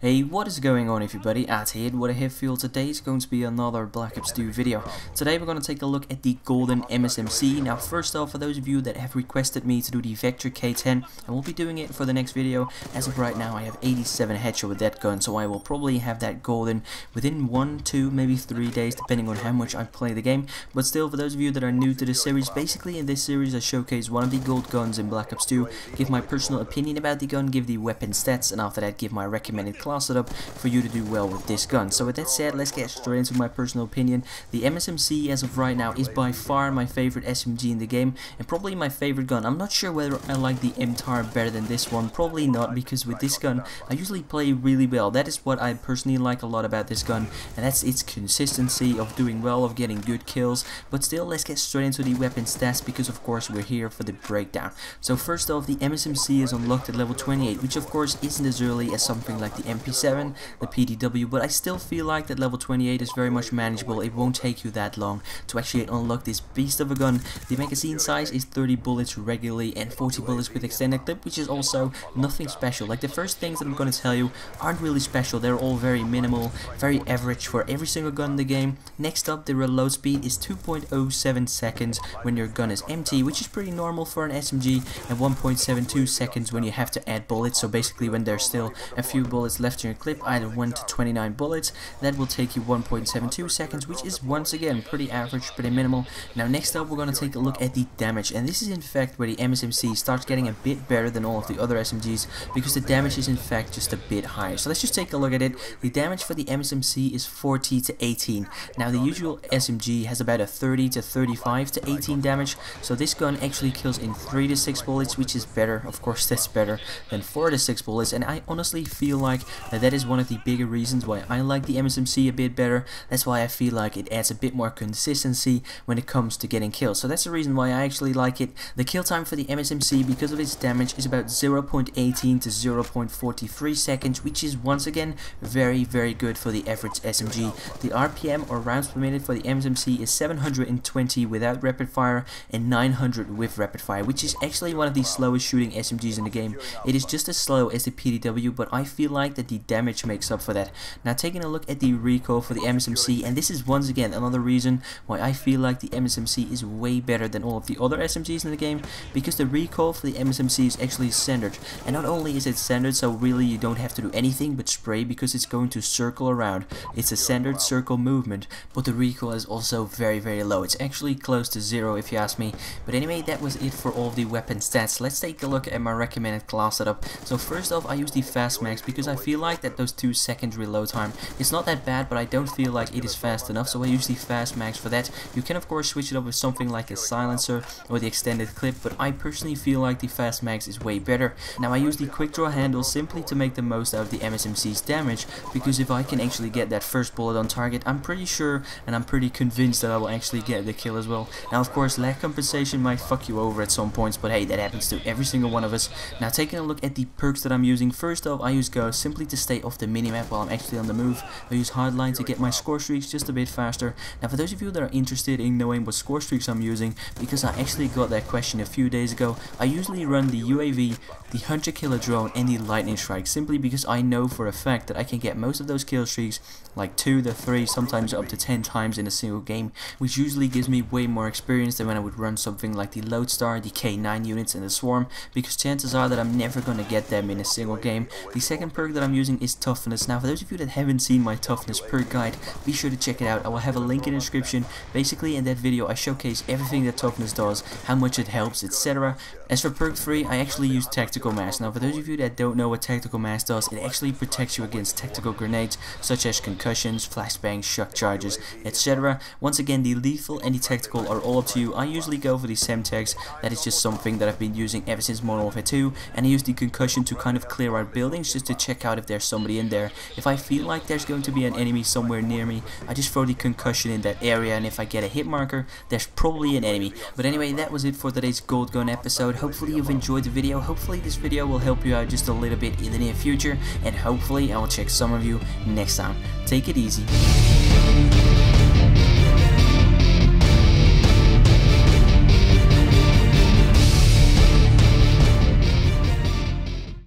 Hey, what is going on everybody? Untitled what I have feel today is going to be another Black Ops 2 video. Today we're going to take a look at the golden MSMC. Now first off, for those of you that have requested me to do the Vector K10, I will be doing it for the next video. As of right now I have 87 headshot with that gun, so I will probably have that golden within 1, 2, maybe 3 days depending on how much I play the game. But still, for those of you that are new to this series, basically in this series I showcase one of the gold guns in Black Ops 2, give my personal opinion about the gun, give the weapon stats, and after that give my recommended class setup for you to do well with this gun. So with that said, let's get straight into my personal opinion. The MSMC as of right now is by far my favorite SMG in the game and probably my favorite gun. I'm not sure whether I like the MTAR better than this one, probably not, because with this gun I usually play really well. That is what I personally like a lot about this gun, and that's its consistency of doing well, of getting good kills. But still, let's get straight into the weapon stats because of course we're here for the breakdown. So first off, the MSMC is unlocked at level 28, which of course isn't as early as something like the MP7, the PDW, but I still feel like that level 28 is very much manageable. It won't take you that long to actually unlock this beast of a gun. The magazine size is 30 bullets regularly and 40 bullets with extended clip, which is also nothing special. Like the first things that I'm going to tell you aren't really special. They're all very minimal, very average for every single gun in the game. Next up, the reload speed is 2.07 seconds when your gun is empty, which is pretty normal for an SMG, and 1.72 seconds when you have to add bullets. So basically when there's still a few bullets left in your clip, either 1 to 29 bullets, that will take you 1.72 seconds, which is once again pretty average, pretty minimal. Now next up we're going to take a look at the damage, and this is in fact where the MSMC starts getting a bit better than all of the other SMGs, because the damage is in fact just a bit higher. So let's just take a look at it. The damage for the MSMC is 40 to 18. Now the usual SMG has about a 30 to 35 to 18 damage, so this gun actually kills in 3 to 6 bullets, which is better. Of course that's better than 4 to 6 bullets, and I honestly feel like that is one of the bigger reasons why I like the MSMC a bit better. That's why I feel like it adds a bit more consistency when it comes to getting kills. So that's the reason why I actually like it. The kill time for the MSMC, because of its damage, is about 0.18 to 0.43 seconds, which is once again very good for the average SMG. The RPM, or rounds per minute, for the MSMC is 720 without rapid fire and 900 with rapid fire, which is actually one of the slowest shooting SMGs in the game. It is just as slow as the PDW, but I feel like that the damage makes up for that. Now taking a look at the recoil for the MSMC, and this is once again another reason why I feel like the MSMC is way better than all of the other SMGs in the game, because the recoil for the MSMC is actually centered, and not only is it centered, so really you don't have to do anything but spray because it's going to circle around. It's a centered circle movement, but the recoil is also very low. It's actually close to 0 if you ask me. But anyway, that was it for all of the weapon stats. Let's take a look at my recommended class setup. So first off, I use the fast mags because I feel like that those 2 seconds reload time, it's not that bad, but I don't feel like it is fast enough, so I use the fast mags for that. You can of course switch it up with something like a silencer or the extended clip, but I personally feel like the fast mags is way better. Now I use the quick draw handle simply to make the most out of the MSMC's damage, because if I can actually get that first bullet on target, I'm pretty sure and I'm pretty convinced that I will actually get the kill as well. Now of course lag compensation might fuck you over at some points, but hey, that happens to every single one of us. Now taking a look at the perks that I'm using, first off I use Go simply to stay off the minimap while I'm actually on the move. I use Hardline to get my score streaks just a bit faster. Now for those of you that are interested in knowing what score streaks I'm using, because I actually got that question a few days ago, I usually run the UAV, the Hunter Killer Drone, and the Lightning Strike, simply because I know for a fact that I can get most of those kill streaks like 2 to 3, sometimes up to 10 times in a single game, which usually gives me way more experience than when I would run something like the Lodestar, the K9 units, and the Swarm, because chances are that I'm never gonna get them in a single game. The second perk that I'm using is Toughness. Now for those of you that haven't seen my Toughness perk guide, be sure to check it out. I will have a link in the description. Basically in that video I showcase everything that Toughness does, how much it helps, etc. As for perk 3, I actually use Tactical Mass. Now for those of you that don't know what Tactical Mass does, it actually protects you against tactical grenades such as concussions, flashbangs, shock charges, etc. Once again, the lethal and the tactical are all up to you. I usually go for the Semtex. That is just something that I've been using ever since Modern Warfare 2, and I use the concussion to kind of clear out buildings just to check out if there's somebody in there. If I feel like there's going to be an enemy somewhere near me, I just throw the concussion in that area, and if I get a hit marker, there's probably an enemy. But anyway, that was it for today's Gold Gun episode. Hopefully you've enjoyed the video. Hopefully this video will help you out just a little bit in the near future, and hopefully I will check some of you next time. Take it easy.